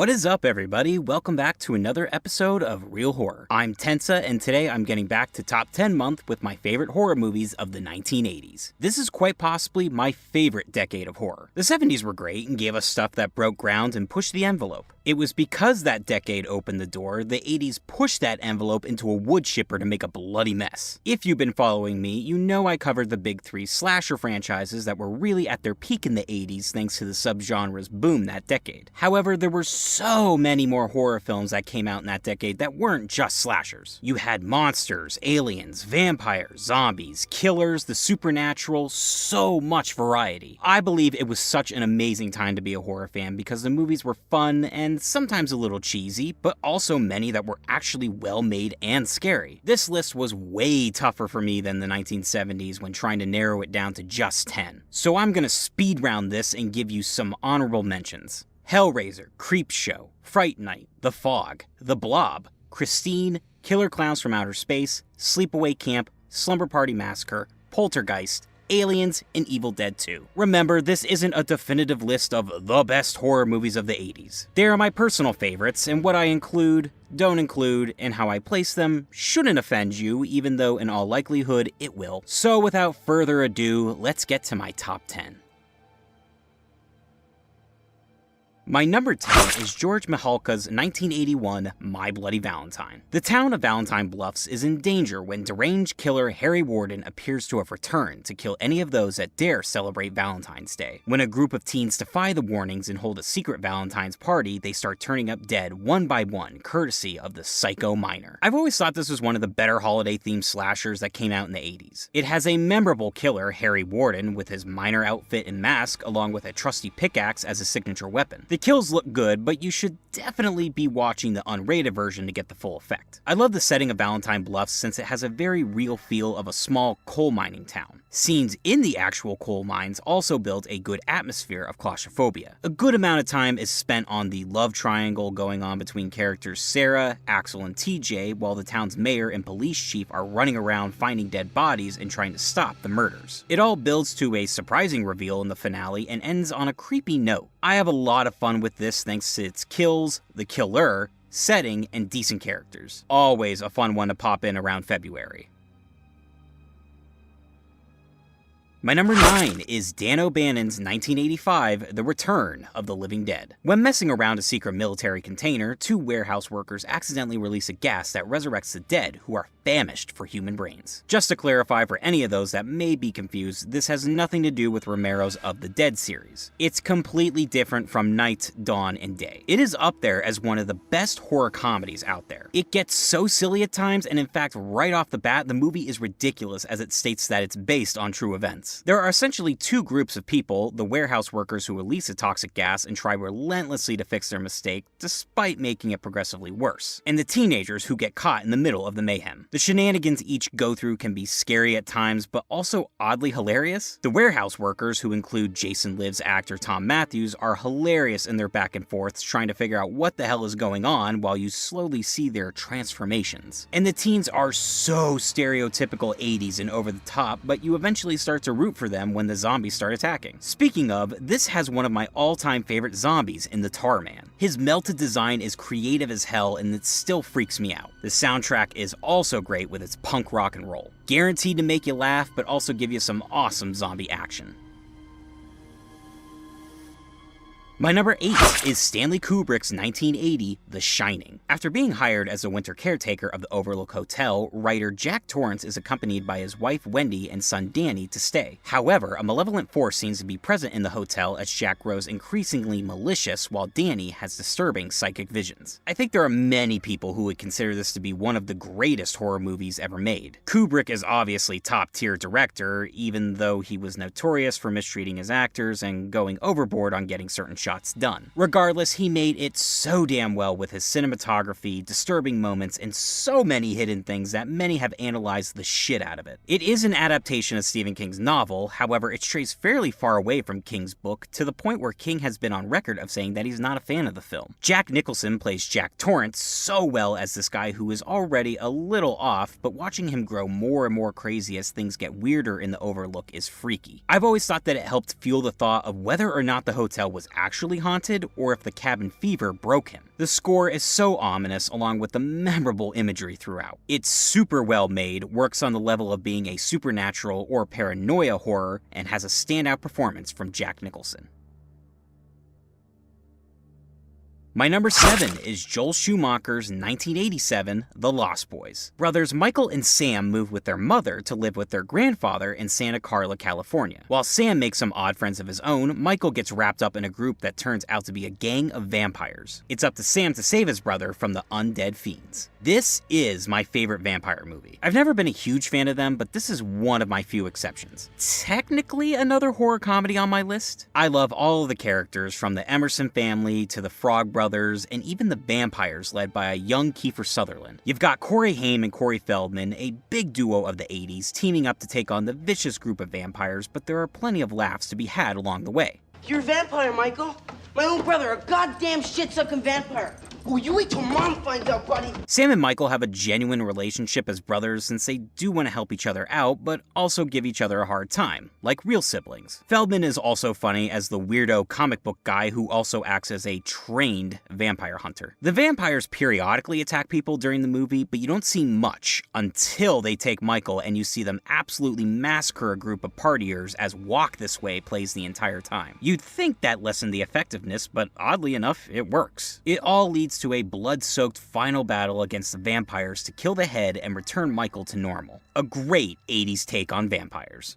What is up, everybody? Welcome back to another episode of Real Horror. I'm Tensa, and today I'm getting back to Top 10 month with my favorite horror movies of the 1980s. This is quite possibly my favorite decade of horror. The 70s were great and gave us stuff that broke ground and pushed the envelope. It was because that decade opened the door, the 80s pushed that envelope into a wood chipper to make a bloody mess. If you've been following me, you know I covered the big three slasher franchises that were really at their peak in the 80s thanks to the subgenre's boom that decade. However, there were so many more horror films that came out in that decade that weren't just slashers. You had monsters, aliens, vampires, zombies, killers, the supernatural, so much variety. I believe it was such an amazing time to be a horror fan because the movies were fun and sometimes a little cheesy, but also many that were actually well made and scary. This list was way tougher for me than the 1970s when trying to narrow it down to just 10. So I'm gonna speed round this and give you some honorable mentions. Hellraiser, Creepshow, Fright Night, The Fog, The Blob, Christine, Killer Clowns from Outer Space, Sleepaway Camp, Slumber Party Massacre, Poltergeist, Aliens, and Evil Dead 2. Remember, this isn't a definitive list of the best horror movies of the 80s. They are my personal favorites, and what I include, don't include, and how I place them shouldn't offend you, even though in all likelihood it will. So without further ado, let's get to my top 10. My number 10 is George Mihalka's 1981 My Bloody Valentine. The town of Valentine Bluffs is in danger when deranged killer Harry Warden appears to have returned to kill any of those that dare celebrate Valentine's Day. When a group of teens defy the warnings and hold a secret Valentine's party, they start turning up dead one by one, courtesy of the psycho miner. I've always thought this was one of the better holiday-themed slashers that came out in the 80s. It has a memorable killer, Harry Warden, with his miner outfit and mask, along with a trusty pickaxe as a signature weapon. The kills look good, but you should definitely be watching the unrated version to get the full effect. I love the setting of Valentine Bluffs since it has a very real feel of a small coal mining town. Scenes in the actual coal mines also build a good atmosphere of claustrophobia. A good amount of time is spent on the love triangle going on between characters Sarah, Axel, and TJ, while the town's mayor and police chief are running around finding dead bodies and trying to stop the murders. It all builds to a surprising reveal in the finale and ends on a creepy note. I have a lot of fun with this thanks to its kills, the killer, setting, and decent characters. Always a fun one to pop in around February. My number 9 is Dan O'Bannon's 1985 The Return of the Living Dead. When messing around a secret military container, two warehouse workers accidentally release a gas that resurrects the dead who are famished for human brains. Just to clarify for any of those that may be confused, this has nothing to do with Romero's Of the Dead series. It's completely different from Night, Dawn, and Day. It is up there as one of the best horror comedies out there. It gets so silly at times, and in fact, right off the bat, the movie is ridiculous as it states that it's based on true events. There are essentially two groups of people, the warehouse workers who release a toxic gas and try relentlessly to fix their mistake, despite making it progressively worse, and the teenagers who get caught in the middle of the mayhem. The shenanigans each go through can be scary at times, but also oddly hilarious. The warehouse workers, who include Jason Live's actor Tom Matthews, are hilarious in their back and forths, trying to figure out what the hell is going on while you slowly see their transformations. And the teens are so stereotypical 80s and over the top, but you eventually start to root for them when the zombies start attacking. Speaking of, this has one of my all-time favorite zombies in the Tar Man. His melted design is creative as hell and it still freaks me out. The soundtrack is also great with its punk rock and roll. Guaranteed to make you laugh, but also give you some awesome zombie action. My number 8 is Stanley Kubrick's 1980 The Shining. After being hired as the winter caretaker of the Overlook Hotel, writer Jack Torrance is accompanied by his wife Wendy and son Danny to stay. However, a malevolent force seems to be present in the hotel as Jack grows increasingly malicious while Danny has disturbing psychic visions. I think there are many people who would consider this to be one of the greatest horror movies ever made. Kubrick is obviously top-tier director, even though he was notorious for mistreating his actors and going overboard on getting certain shots done. Regardless, he made it so damn well with his cinematography, disturbing moments, and so many hidden things that many have analyzed the shit out of it. It is an adaptation of Stephen King's novel, however it strays fairly far away from King's book to the point where King has been on record of saying that he's not a fan of the film. Jack Nicholson plays Jack Torrance so well as this guy who is already a little off, but watching him grow more and more crazy as things get weirder in the Overlook is freaky. I've always thought that it helped fuel the thought of whether or not the hotel was actually actually haunted or if the cabin fever broke him. The score is so ominous along with the memorable imagery throughout. It's super well made, works on the level of being a supernatural or paranoia horror, and has a standout performance from Jack Nicholson. My number 7 is Joel Schumacher's 1987 The Lost Boys. Brothers Michael and Sam move with their mother to live with their grandfather in Santa Carla, California. While Sam makes some odd friends of his own, Michael gets wrapped up in a group that turns out to be a gang of vampires. It's up to Sam to save his brother from the undead fiends. This is my favorite vampire movie. I've never been a huge fan of them, but this is one of my few exceptions. Technically another horror comedy on my list. I love all of the characters, from the Emerson family to the Frog Brothers, and even the vampires led by a young Kiefer Sutherland. You've got Corey Haim and Corey Feldman, a big duo of the 80s, teaming up to take on the vicious group of vampires, but there are plenty of laughs to be had along the way. You're a vampire, Michael. My own brother, a goddamn shit-sucking vampire. Oh, you wait till Mom finds out, buddy. Sam and Michael have a genuine relationship as brothers since they do want to help each other out, but also give each other a hard time, like real siblings. Feldman is also funny as the weirdo comic book guy who also acts as a trained vampire hunter. The vampires periodically attack people during the movie, but you don't see much until they take Michael and you see them absolutely massacre a group of partiers as Walk This Way plays the entire time. You'd think that lessened the effectiveness, but oddly enough, it works. It all leads to a blood-soaked final battle against the vampires to kill the head and return Michael to normal. A great 80s take on vampires.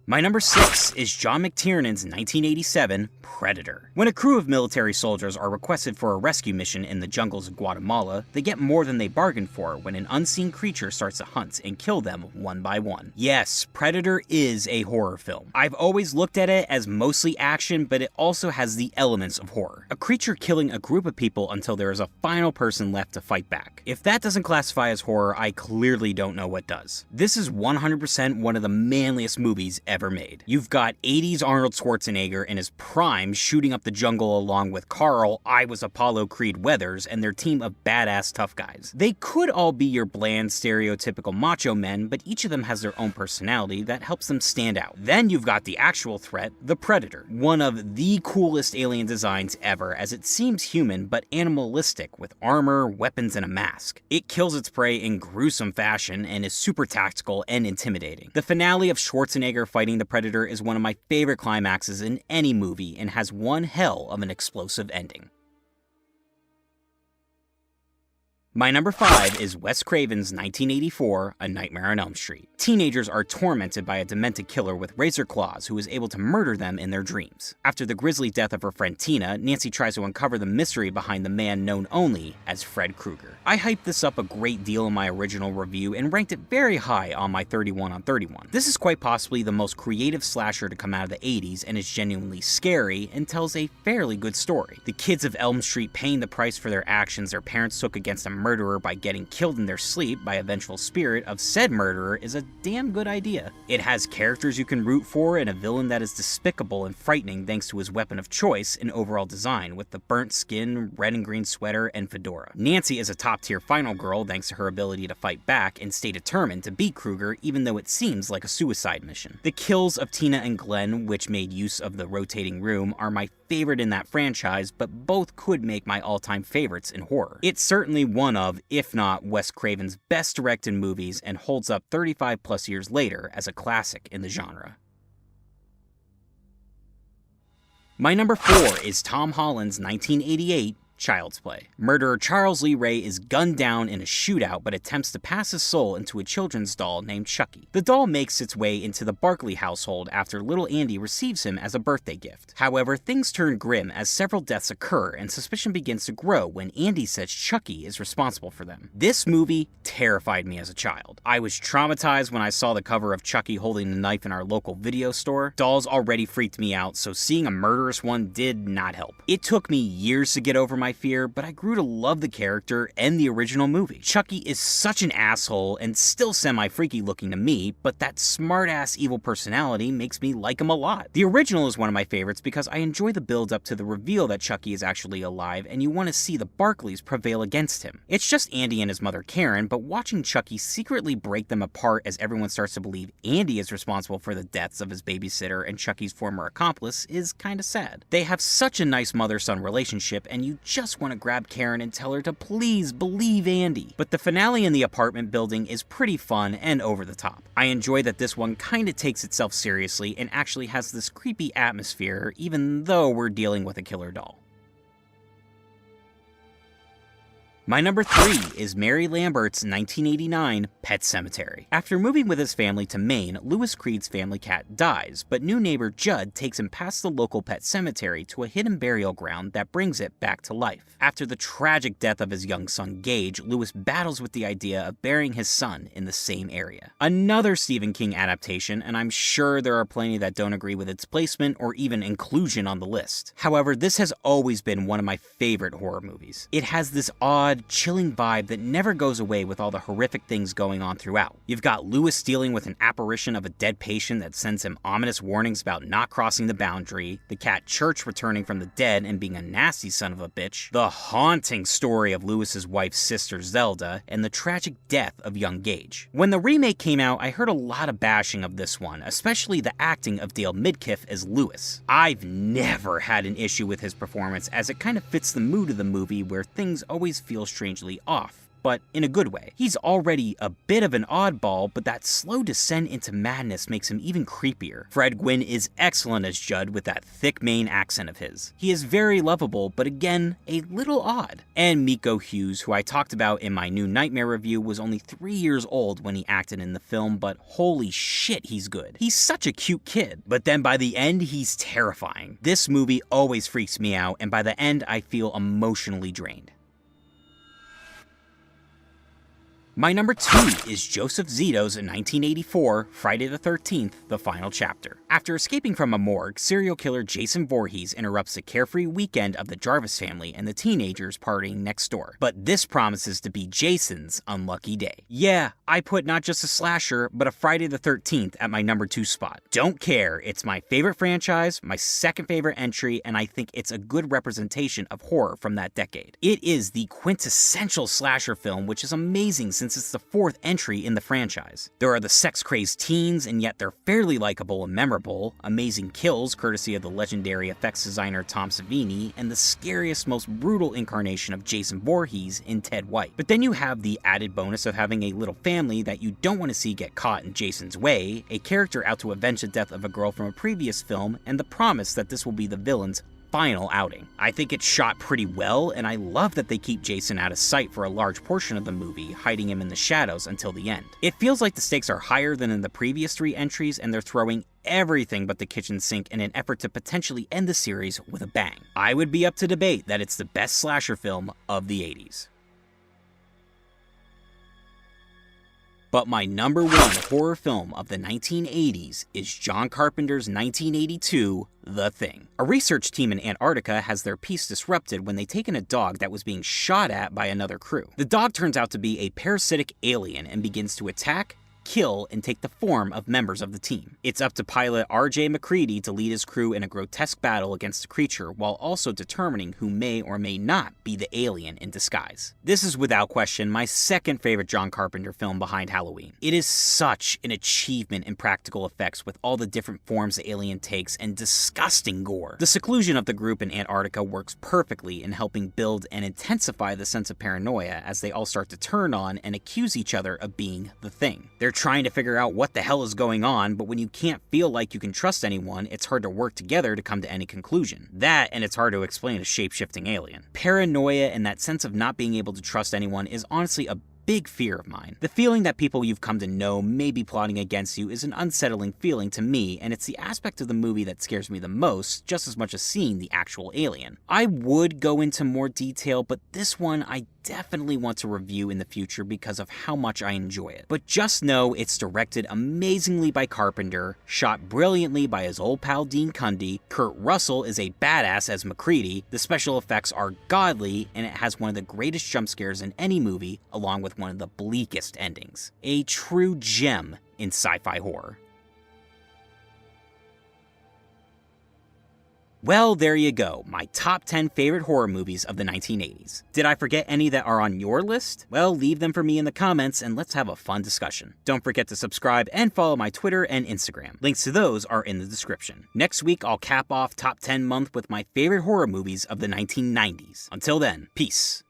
My number 6 is John McTiernan's 1987 Predator. When a crew of military soldiers are requested for a rescue mission in the jungles of Guatemala, they get more than they bargained for when an unseen creature starts to hunt and kill them one by one. Yes, Predator is a horror film. I've always looked at it as mostly action, but it also has the elements of horror. A creature killing a group of people until there is a final person left to fight back. If that doesn't classify as horror, I clearly don't know what does. This is 100% one of the manliest movies ever made. You've got 80s Arnold Schwarzenegger in his prime shooting up the jungle along with Carl, I Was Apollo Creed Weathers, and their team of badass tough guys. They could all be your bland, stereotypical macho men, but each of them has their own personality that helps them stand out. Then you've got the actual threat, the Predator, one of the coolest alien designs ever, as it seems human but animalistic with armor, weapons, and a mask. It kills its prey in gruesome fashion and is super tactical and intimidating. The finale of Schwarzenegger fighting the Predator is one of my favorite climaxes in any movie and has one hell of an explosive ending. My number 5 is Wes Craven's 1984 A Nightmare on Elm Street. Teenagers are tormented by a demented killer with razor claws who is able to murder them in their dreams. After the grisly death of her friend Tina, Nancy tries to uncover the mystery behind the man known only as Fred Krueger. I hyped this up a great deal in my original review and ranked it very high on my 31 on 31. This is quite possibly the most creative slasher to come out of the 80s and is genuinely scary and tells a fairly good story. The kids of Elm Street paying the price for their actions their parents took against a murderer by getting killed in their sleep by a vengeful spirit of said murderer is a damn good idea. It has characters you can root for and a villain that is despicable and frightening thanks to his weapon of choice and overall design with the burnt skin, red and green sweater, and fedora. Nancy is a top-tier final girl thanks to her ability to fight back and stay determined to beat Krueger even though it seems like a suicide mission. The kills of Tina and Glenn, which made use of the rotating room, are my favorite in that franchise, but both could make my all-time favorites in horror. It's certainly one of, if not Wes Craven's best directed movies and holds up 35 plus years later as a classic in the genre. My number 4 is Tom Holland's 1988 Child's Play. Murderer Charles Lee Ray is gunned down in a shootout but attempts to pass his soul into a children's doll named Chucky. The doll makes its way into the Barkley household after little Andy receives him as a birthday gift. However, things turn grim as several deaths occur and suspicion begins to grow when Andy says Chucky is responsible for them. This movie terrified me as a child. I was traumatized when I saw the cover of Chucky holding the knife in our local video store. Dolls already freaked me out, so seeing a murderous one did not help. It took me years to get over my my fear, but I grew to love the character and the original movie. Chucky is such an asshole and still semi-freaky looking to me, but that smart-ass evil personality makes me like him a lot. The original is one of my favorites because I enjoy the build-up to the reveal that Chucky is actually alive, and you want to see the Barkleys prevail against him. It's just Andy and his mother Karen, but watching Chucky secretly break them apart as everyone starts to believe Andy is responsible for the deaths of his babysitter and Chucky's former accomplice is kinda sad. They have such a nice mother-son relationship, and you just want to grab Karen and tell her to please believe Andy. But the finale in the apartment building is pretty fun and over the top. I enjoy that this one kinda takes itself seriously and actually has this creepy atmosphere, even though we're dealing with a killer doll. My number 3 is Mary Lambert's 1989 Pet Sematary. After moving with his family to Maine, Louis Creed's family cat dies, but new neighbor Judd takes him past the local pet cemetery to a hidden burial ground that brings it back to life. After the tragic death of his young son Gage, Louis battles with the idea of burying his son in the same area. Another Stephen King adaptation, and I'm sure there are plenty that don't agree with its placement or even inclusion on the list. However, this has always been one of my favorite horror movies. It has this odd, chilling vibe that never goes away with all the horrific things going on throughout. You've got Louis dealing with an apparition of a dead patient that sends him ominous warnings about not crossing the boundary, the cat Church returning from the dead and being a nasty son of a bitch, the haunting story of Louis's wife's sister Zelda, and the tragic death of young Gage. When the remake came out, I heard a lot of bashing of this one, especially the acting of Dale Midkiff as Louis. I've never had an issue with his performance, as it kind of fits the mood of the movie where things always feel strangely off, but in a good way. He's already a bit of an oddball, but that slow descent into madness makes him even creepier. Fred Gwynne is excellent as Judd with that thick Maine accent of his. He is very lovable, but again, a little odd. And Miko Hughes, who I talked about in my new Nightmare review, was only 3 years old when he acted in the film, but holy shit, he's good. He's such a cute kid, but then by the end, he's terrifying. This movie always freaks me out, and by the end, I feel emotionally drained. My number 2 is Joseph Zito's 1984 Friday the 13th, The Final Chapter. After escaping from a morgue, serial killer Jason Voorhees interrupts the carefree weekend of the Jarvis family and the teenagers partying next door. But this promises to be Jason's unlucky day. Yeah, I put not just a slasher, but a Friday the 13th at my number 2 spot. Don't care, it's my favorite franchise, my second favorite entry, and I think it's a good representation of horror from that decade. It is the quintessential slasher film, which is amazing since it's the 4th entry in the franchise. There are the sex-crazed teens, and yet they're fairly likable and memorable, amazing kills courtesy of the legendary effects designer Tom Savini, and the scariest, most brutal incarnation of Jason Voorhees in Ted White. But then you have the added bonus of having a little family that you don't want to see get caught in Jason's way, a character out to avenge the death of a girl from a previous film, and the promise that this will be the villain's final outing. I think it's shot pretty well, and I love that they keep Jason out of sight for a large portion of the movie, hiding him in the shadows until the end. It feels like the stakes are higher than in the previous 3 entries, and they're throwing everything but the kitchen sink in an effort to potentially end the series with a bang. I would be up to debate that it's the best slasher film of the 80s. But my number 1 horror film of the 1980s is John Carpenter's 1982 The Thing. A research team in Antarctica has their peace disrupted when they take in a dog that was being shot at by another crew. The dog turns out to be a parasitic alien and begins to attack, kill, and take the form of members of the team. It's up to pilot R.J. McCready to lead his crew in a grotesque battle against the creature while also determining who may or may not be the alien in disguise. This is without question my second favorite John Carpenter film behind Halloween. It is such an achievement in practical effects with all the different forms the alien takes and disgusting gore. The seclusion of the group in Antarctica works perfectly in helping build and intensify the sense of paranoia as they all start to turn on and accuse each other of being the Thing. They're trying to figure out what the hell is going on, but when you can't feel like you can trust anyone, it's hard to work together to come to any conclusion. That, and it's hard to explain a shape-shifting alien. Paranoia and that sense of not being able to trust anyone is honestly a big fear of mine. The feeling that people you've come to know may be plotting against you is an unsettling feeling to me, and it's the aspect of the movie that scares me the most, just as much as seeing the actual alien. I would go into more detail, but this one I definitely want to review in the future because of how much I enjoy it. But just know it's directed amazingly by Carpenter, shot brilliantly by his old pal Dean Cundey, Kurt Russell is a badass as MacReady, the special effects are godly, and it has one of the greatest jump scares in any movie, along with one of the bleakest endings. A true gem in sci-fi horror. Well, there you go, my top 10 favorite horror movies of the 1980s. Did I forget any that are on your list? Well, leave them for me in the comments and let's have a fun discussion. Don't forget to subscribe and follow my Twitter and Instagram. Links to those are in the description. Next week, I'll cap off top 10 month with my favorite horror movies of the 1990s. Until then, peace.